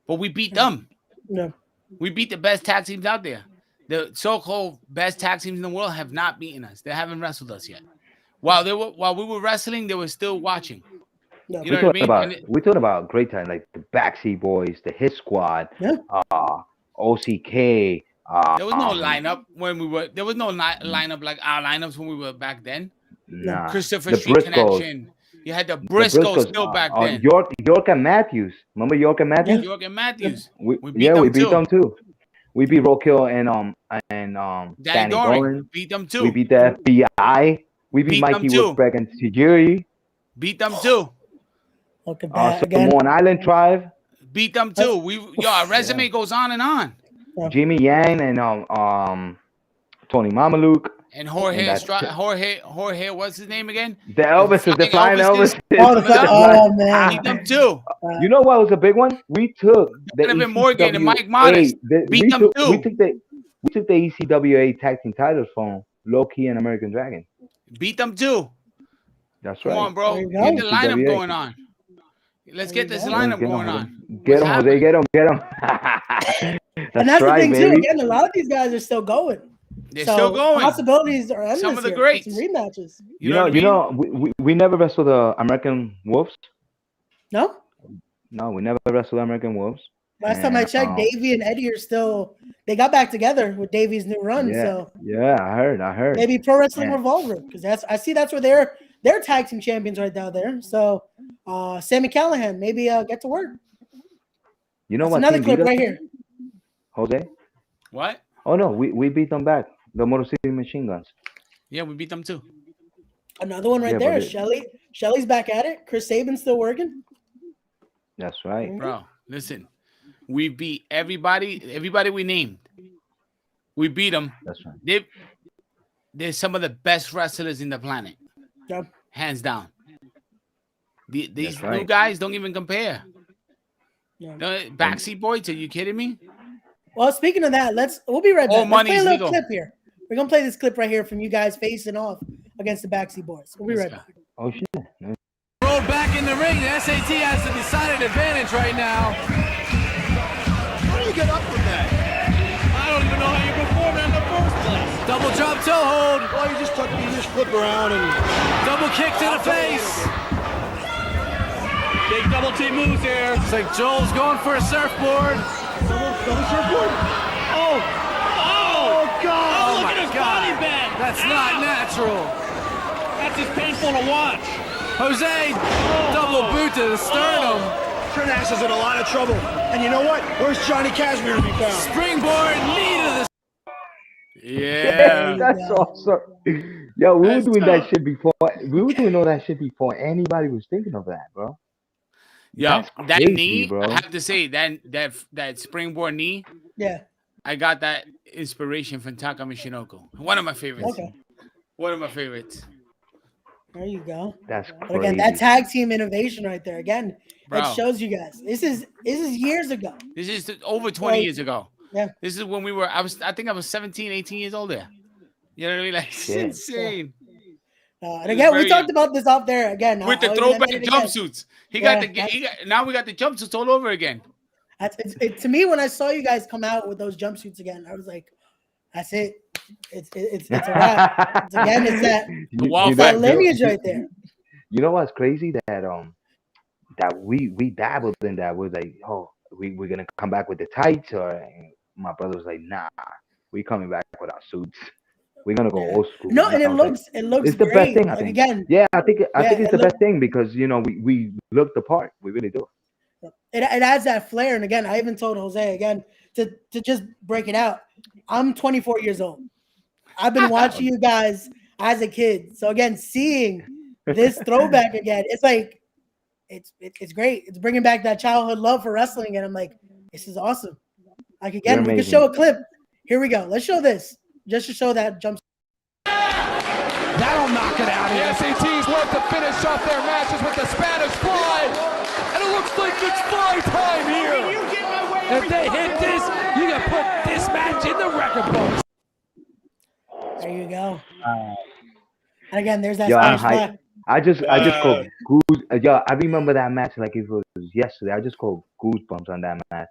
But we beat them. No. We beat the best tag teams out there. The so-called best tag teams in the world have not beaten us. They haven't wrestled us yet. While we were wrestling, they were still watching. No. You know what I mean? We talked about great time, like the Backseat Boys, the Hit Squad, Yeah. OCK. There was no lineup when we were. There was no lineup like our lineups when we were back then. Nah, Christopher the Street Briscoes. Connection. You had the Briscoes still back then. York and Matthews. Remember York and Matthews? York and Matthews. We beat them too. We beat Roadkill and Danny Doring. Beat them too. We beat the FBI. We beat Beat Mikey them too. Woodbreck and Tajiri. Beat them too. Look at that So again. Samoan Island Tribe. Beat them too. Our resume goes on and on. Jimmy Yang and Tony Mamaluke. And Jorge, And that's- Jorge, what's his name again? The Elvis is the flying Elvis. Oh, man. Beat them too. You know what was a big one? We took the Donovan Morgan and Mike ECWA Modest. Beat them too. We took the ECWA tag team titles from Low Key and American Dragon. Beat them too. That's Come right. on, bro. There you Get go. the lineup ECWA. going on. Let's get this lineup going on. Get them, Jose. Get them. And that's right, the thing, baby. too. Again, a lot of these guys are still going. They're So, still going. Possibilities are endless. Some of the here. greats. Some rematches. You know what I mean? we never wrestled the American Wolves. No? No, we never wrestled American Wolves. Last time I checked, Davey and Eddie are still. They got back together with Davey's new run. Yeah, So yeah, I heard. maybe Pro Wrestling Yeah. Revolver, because that's where they're tag team champions right now there. So Sammy Callahan, maybe get to work. You know That's what? another team clip beat us? right here. Jose? What? Oh no, we beat them back. The Motor City Machine Guns. Yeah, we beat them too. Another one right Yeah, there. but Shelly's back at it. Chris Sabin's still working. That's right. Bro, listen. We beat everybody we named. We beat them. That's right. They're some of the best wrestlers in the planet. Yeah. Hands down. These That's new right. guys don't even compare. Yeah. Backseat Boys, are you kidding me? Well, speaking of that, we'll be right back. All Let's play money's a little legal. clip here. We're gonna play this clip right here from you guys facing off against the Backseat Boys. We'll be right back. Oh shit. Rolled back in the ring. The SAT has the decided advantage right now. How do you get up from that? I don't even know how you performed that in the first place. Double jump toe hold. Well, you just flip around and Double kick to the face. Big double team moves here. It's like Joel's going for a surfboard. double surfboard. Oh God! Oh my God. That's not natural. That's just painful to watch. Jose, double boot to the sternum. Trent Axe is in a lot of trouble. And you know what? Where's Johnny Cashmere to be found? Springboard knee to the Yeah. That's awesome. Yo, we were That's doing tough. that shit before. We were doing all that shit before anybody was thinking of that, bro. Yeah, That's that crazy, knee, bro. I have to say that springboard knee, Yeah. I got that inspiration from Taka Michinoku. One of my favorites. Okay. One of my favorites. There you go. That's But crazy. again, that tag team innovation right there. Again, Bro. it shows you guys. This is years ago. This is over 20 Like, years ago. yeah. This is when I think I was 17, 18 years old there. You know what I mean? Like, it's Shit. insane. And again, we very talked young. about this off there again. With the I'll even throwback mention it again. jumpsuits. Yeah, Now we got the jumpsuits all over again. To me, when I saw you guys come out with those jumpsuits again, I was like, "That's it. It's a wrap." It's that The wall that factor. lineage right there. You know what's crazy? That we dabbled in that. We're like, oh, we're gonna come back with the tights, or and my brother was like, nah, we coming back with our suits. We're gonna go old school. No, and I it was like, looks it's the great. best thing. I Like, think. again, Yeah, I think it's it the look- best thing because we look the part. We really do. it adds that flair. And again, I even told Jose again to just break it out. I'm 24 years old. I've been watching you guys as a kid. So again, seeing this throwback again, it's like it's great. It's bringing back that childhood love for wrestling, and I'm like, this is awesome. Like You're again, we can amazing. show a clip. Here we go. Let's show this just to show that jump. That'll knock it out. The SATs love to finish off their matches with the Spanish Fly. And it looks like it's fly time here. If they hit this, you can put this match in the record books. There you go. And again, there's that Yo, Spanish flag. I just go goose. Yo, I remember that match like it was yesterday. I just go goosebumps on that match.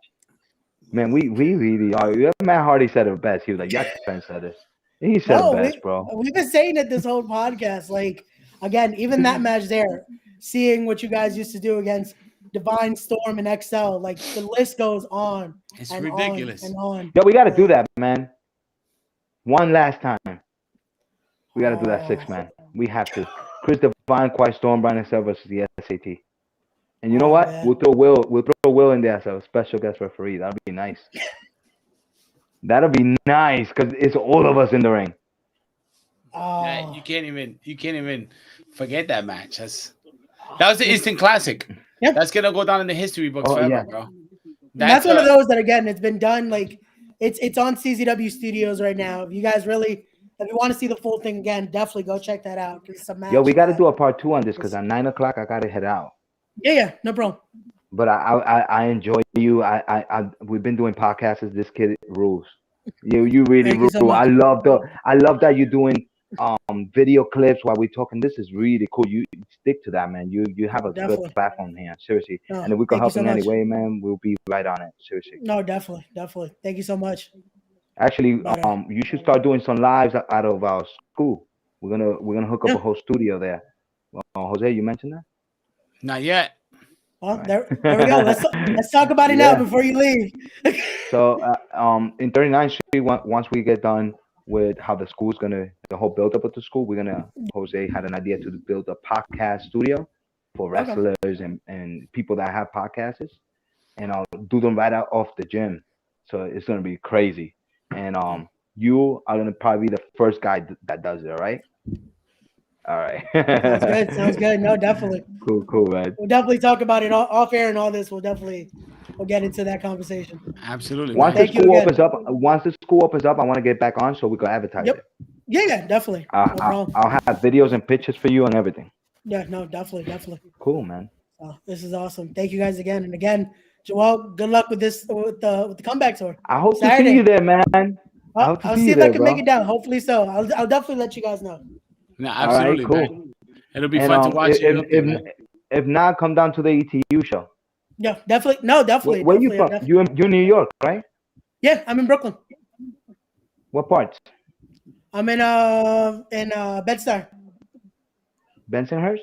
Man, we really are. Matt Hardy said it best. He was like, "Your friend said this." He said it best, bro. We've been saying it this whole podcast. Like again, even that match there, seeing what you guys used to do against Divine Storm and XL, like the list goes on. It's and ridiculous. On and on. Yo, we got to do that, man. One last time. We got to do that 6-man. We have to. Chris Divine, Quiet Storm, Brian XL versus the SAT. And you know what? Man. We'll throw Will in there as a special guest referee. That'll be nice. That'll be nice because it's all of us in the ring. Yeah, you can't even forget that match. That was the instant classic. Yeah. That's gonna go down in the history books forever, yeah. bro. That's one of those that again, it's been done. Like it's on CZW Studios right now. If you guys really, if you want to see the full thing again, definitely go check that out. It's a match. Yo, we got to do a part 2 on this because at 9 o'clock I gotta head out. Yeah, no problem. But I enjoy you. We've been doing podcasts. This kid rules. You really Thank you rule. so much. I love that you're doing video clips while we're talking. This is really cool. You stick to that, man. You have a Definitely. good platform here, seriously. No, and if we can thank help you in so any much. way, man, we'll be right on it, seriously. No, definitely. Thank you so much. Actually, But, you should start doing some lives out of our school. We're gonna hook up a whole studio there. Jose, you mentioned that? Not yet. Well, there we go. Let's talk about it now before you leave. So, in 39th Street, once we get done with how the school's the whole build up of the school, Jose had an idea to build a podcast studio for wrestlers and people that have podcasts, and I'll do them right out off the gym. So it's gonna be crazy. And you are gonna probably be the first guy that does it, right? All right. Sounds good. No, definitely. Cool, man. We'll definitely talk about it off air and all this. We'll get into that conversation. Absolutely. Once man. the school opens up, I want to get back on so we can advertise it. Yeah, definitely. No problem. I'll have videos and pictures for you and everything. Yeah, no, definitely. Cool, man. This is awesome. Thank you guys again and again. Joel, good luck with the comeback tour. I hope Saturday. to see you there, man. I'll see if I can make it down. Hopefully so. I'll definitely let you guys know. No, absolutely, All right, cool. man. It'll be fun to watch if not, come down to the ETU show. Yeah, definitely. No, definitely. Where you from? Definitely. You in New York, right? Yeah, I'm in Brooklyn. What parts? I'm in Bed-Stuy. Bensonhurst?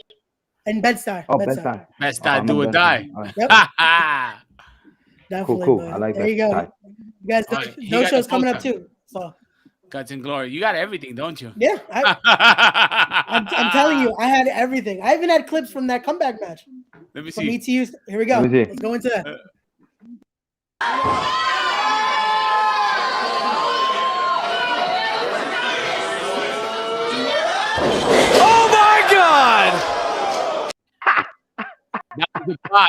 In Bed-Stuy. Oh, Bed-Stuy. Best time, do or die. Yep. Definitely. Cool. But I like there you Bed-Stuy. go. You guys, He no got shows the coming up poster. too. So Guts and glory. You got everything, don't you? yeah, I'm telling you, I had everything. I even had clips from that comeback match. Let me From see. ETU. Here we go. Let me see. Let's go into that. Oh my God! That was the spot.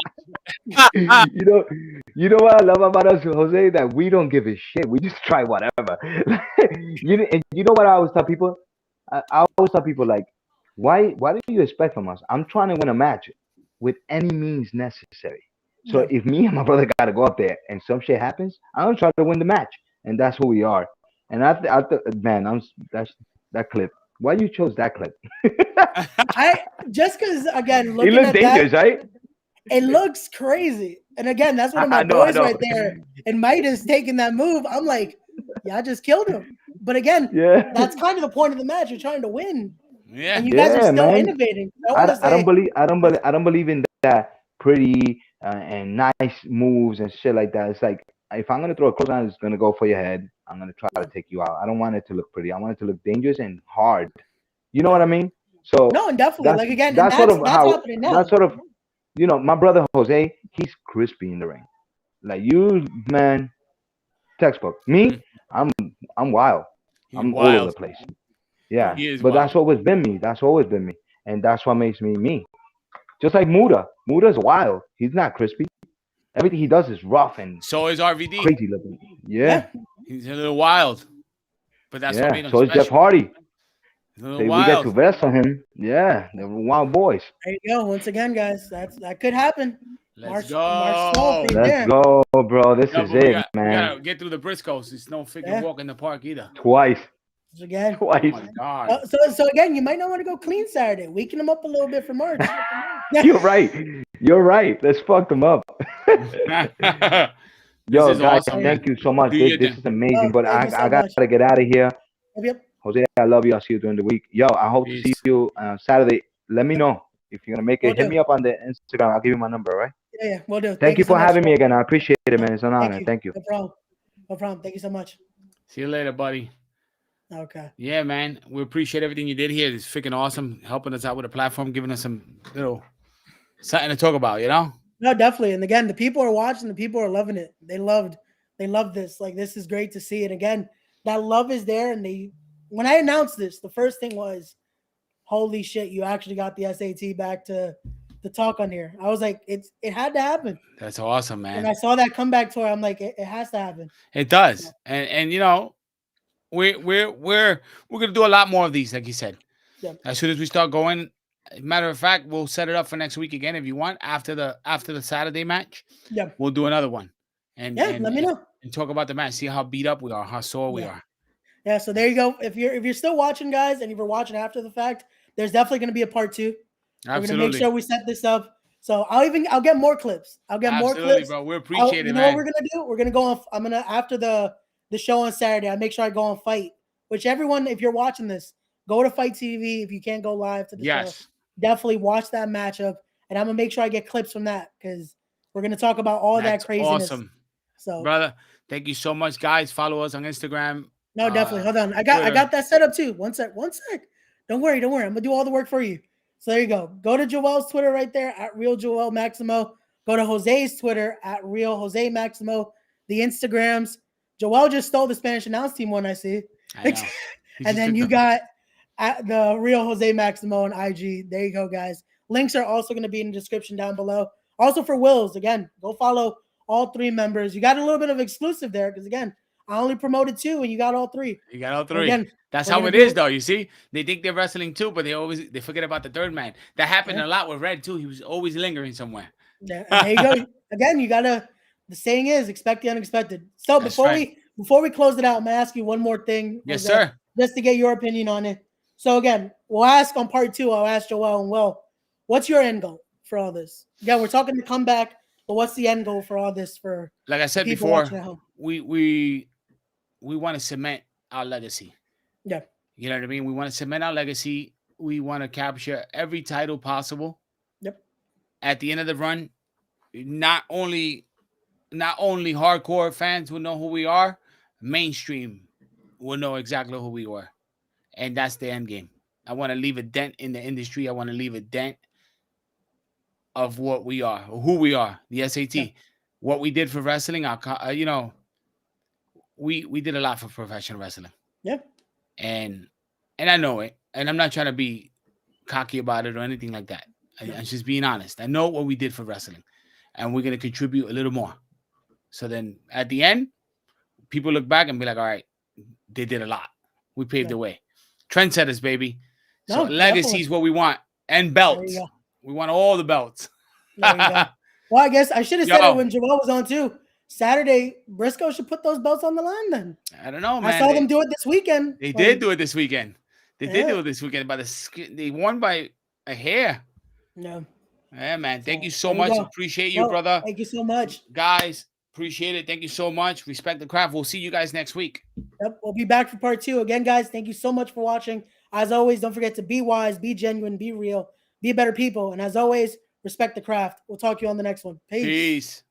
you know what I love about us, Jose? That we don't give a shit. We just try whatever. And you know what I always tell people? I always tell people like, why do you expect from us? I'm trying to win a match with any means necessary. So if me and my brother got to go up there and some shit happens, I'm gonna try to win the match, and that's who we are. And that's that clip. Why you chose that clip? Just because again, It looking looks at dangerous, that, right? it looks crazy. And again, that's one of my I know. boys right there. And Midas taking that move. I'm like, yeah, I just killed him. But again, that's kind of the point of the match. You're trying to win. Yeah. And you guys are still man. innovating. I don't believe in that pretty and nice moves and shit like that. It's like if I'm gonna throw a clothesline, it's gonna go for your head. I'm gonna try to take you out. I don't want it to look pretty. I want it to look dangerous and hard. You know what I mean? So no, and definitely like again, that's that's sort of how happening now. that's sort of my brother Jose. He's crispy in the ring. Like you, man, textbook. Me, I'm wild. I'm all over the place. Yeah, but that's always been me. And that's what makes me me. Just like Muda. Muda's wild. He's not crispy. Everything he does is rough and So is RVD. crazy looking. Yeah. He's a little wild, but that's what made him So is special. Jeff Hardy. He's a little We wild. get to wrestle him. Yeah, they're wild boys. There you go. Once again, guys, that could happen. Let's go. March 12th, Let's go, bro. This No, is but we it, man. gotta get through the Briscoes. It's no freaking Yeah. walk in the park either. Twice. Again. Oh Twice. my God. So again, you might not want to go clean Saturday. Weaken them up a little bit for March. You're right. You're right. Let's fuck them up. Yo, This is guys, awesome, thank you so much. Do your This thing. is amazing, but thank you so I much. gotta get out of here. Yep. Jose, I love you. I'll see you during the week. Yo, I hope to see Peace. you Saturday. Let me know if you're gonna make it. Will Hit do. me up on the Instagram. I'll give you my number, all right? Yeah, we'll do. Thank you so for much, having me bro. again. I appreciate it, man. It's an honor. Thank you. No problem. No problem. Thank you so much. See you later, buddy. Okay. Yeah, man. We appreciate everything you did here. It's freaking awesome. Helping us out with the platform, giving us some little something to talk about, you know? No, definitely. And again, the people are watching, the people are loving it. They love this. Like, this is great to see. And again, that love is there. And when I announced this, the first thing was, holy shit, you actually got the SAT back to talk on here. I was like, it had to happen. That's awesome, When man. I saw that comeback tour, I'm like, it has to happen. It does. And you know, we're gonna do a lot more of these, like you said. Yeah. As soon as we start going, matter of fact, we'll set it up for next week again if you want. After the Saturday match, Yeah. we'll do another one. And Yeah, let me know. and talk about the match. See how beat up we are, how sore we are. Yeah, so there you go. If you're still watching, guys, and if you're watching after the fact, there's definitely going to be a part 2. We're going to Absolutely. make sure we set this up. So I'll get more clips. I'll get more Absolutely, clips. bro. We appreciate it, You know man. what we're gonna do? We're gonna go on. I'm gonna after the show on Saturday. I make sure I go on Fight. Which everyone, if you're watching this, go to Fight TV. If you can't go live to the show, Yes. definitely watch that matchup. And I'm gonna make sure I get clips from that because we're gonna talk about all That's that craziness. awesome. So, Brother, thank you so much, guys. Follow us on Instagram. no, definitely. Hold on. I got that set up too. One sec. Don't worry. I'm gonna do all the work for you. So there you go. Go to Joel's Twitter right there at Real Joel Maximo. Go to Jose's Twitter at Real Jose Maximo. The Instagrams. Joel just stole the Spanish announce team one, I see. I know. He And just then took you the- got at the Real Jose Maximo on IG. There you go, guys. Links are also going to be in the description down below. Also for Wills, again, go follow all 3 members. You got a little bit of exclusive there because again, I only promoted 2 and you got all 3. You got all 3. Again, That's we're how gonna it do is, it. though. You see, they think they're wrestling too, but they forget about the third man. That happened Yeah. a lot with Red too. He was always lingering somewhere. Yeah, and there you go. Again, you gotta. The saying is, expect the unexpected. So That's before we close it out, I'm gonna ask you one more thing. Yes, Jose, sir. Just to get your opinion on it. So again, we'll ask on part 2. I'll ask Joel and Will, what's your end goal for all this? Yeah, we're talking to come back, but what's the end goal for all this? For Like I said people before, watching at home? we want to cement our legacy. Yeah, You know what I mean? We want to cement our legacy. We want to capture every title possible. Yep. At the end of the run, not only hardcore fans will know who we are, mainstream will know exactly who we were. And that's the end game. I want to leave a dent in the industry. I want to leave a dent of what we are, or who we are, the SAT. Yeah. What we did for wrestling, we did a lot for professional wrestling. yeah, And I know it. And I'm not trying to be cocky about it or anything like that. I'm just being honest. I know what we did for wrestling. And we're going to contribute a little more. So then at the end, people look back and be like, all right, they did a lot. We paved the way. Trendsetters, baby. So No, legacy definitely. is what we want. And There belts. you go. We want all the belts. There you go. Well, I guess I should have said Yo. it when Joel was on too. Saturday, Briscoe should put those belts on the line then. I don't know, man. I saw them do it this weekend. They Like, did do it this weekend. They did Yeah. do it this weekend. They won by a hair. No. Yeah, man. Thank you so There you much. go. Appreciate you, Well, brother. Thank you so much. Guys, appreciate it. Thank you so much. Respect the craft. We'll see you guys next week. Yep, we'll be back for part 2. Again, guys, thank you so much for watching. As always, don't forget to be wise, be genuine, be real, be better people. And as always, respect the craft. We'll talk to you on the next one. Peace. Peace.